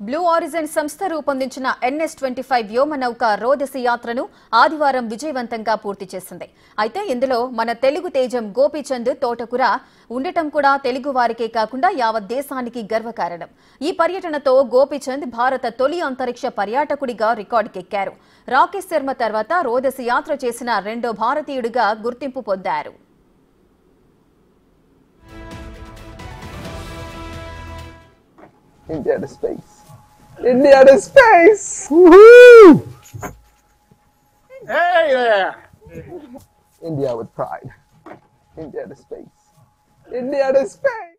Blue origin సంస్థ రూపొందించిన NS-25 వ్యోమనౌక రోదసి యాత్రను ఆదివారం విజయవంతంగా పూర్తి చేసింది. అయితే ఇందులో మన తెలుగు తేజం గోపీచంద్ తోటకూర ఉండటం కూడా తెలుగు వారికే కాకుండా యావత్ దేశానికి గర్వకారణం. ఈ పర్యటనతో గోపీచంద్ భారత తొలి అంతరిక్ష పర్యాటకుడిగా రికార్డుకెక్కారు. రాకేష్ శర్మ తర్వాత రోదసి యాత్ర చేసిన రెండో భారతీయుడిగా గుర్తింపు పొందారు. India to space. India to space! Woohoo! Hey there! India with pride. India to space. India to space!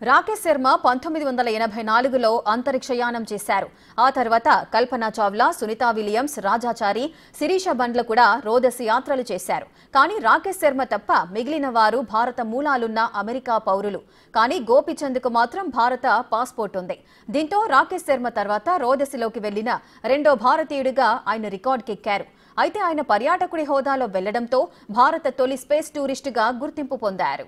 Rakesh Sharma 1984లో అంతరిక్షయానం చేశారు. ఆ తర్వాత కల్పనా చావ్లా, సునీతా విలియమ్స్, రాజాచారి, శిరీష బండ్ల కూడా రోదసి యాత్రలు చేశారు. కానీ రాకేష్ శర్మ తప్ప మిగిలిన వారు భారత మూలాలున్న అమెరికా పౌరులు. కానీ గోపీచంద్కు మాత్రం భారత పాస్పోర్ట్ ఉంది. దీంతో రాకేష్ శర్మ తర్వాత రోదసిలోకి వెళ్లిన రెండో భారతీయుడిగా ఆయన రికార్డుకెక్కారు. అయితే ఆయన పర్యాటకుడి హోదాలో వెళ్లడంతో భారత తొలి స్పేస్ టూరిస్టుగా గుర్తింపు పొందారు.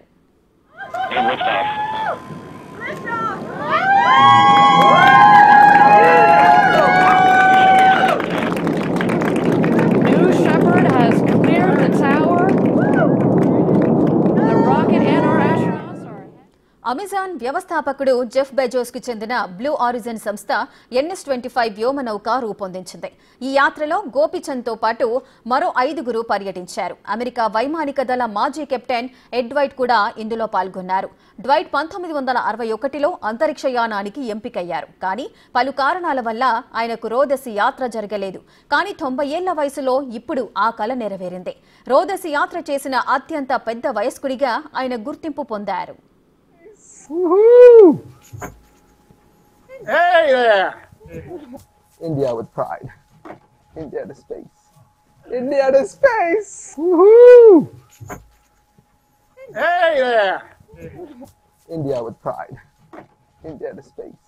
New Shepard has cleared the tower. The rocket and our astronauts are. Amazon వ్యవస్థాపకుడు జెఫ్ బెజోస్ కు చెందిన బ్లూ ఆరిజిన్ సంస్థ NS-25 వ్యోమనౌక రూపొందించింది. ఈ యాత్రలో గోపీచంద్ తో పాటు మరో 5గురు పర్యటించారు. అమెరికా వైమానిక దళ మాజీ కెప్టెన్ ఎడ్వైట్ కూడా ఇందులో పాల్గొన్నారు. డ్వైట్ 1961లో అంతరిక్షయానానికి ఎంపికయ్యారు. కానీ పలు కారణాల వల్ల ఆయనకు రోదసి యాత్ర జరగలేదు. కానీ 90 ఏళ్ల వయసులో ఇప్పుడు ఆ కల నెరవేరింది. రోదసి యాత్ర చేసిన అత్యంత పెద్ద వయస్కుడిగా ఆయన గుర్తింపు పొందారు. Woohoo! Hey there! India with pride. India to space. India to space! Woohoo! Hey there! India with pride. India to space.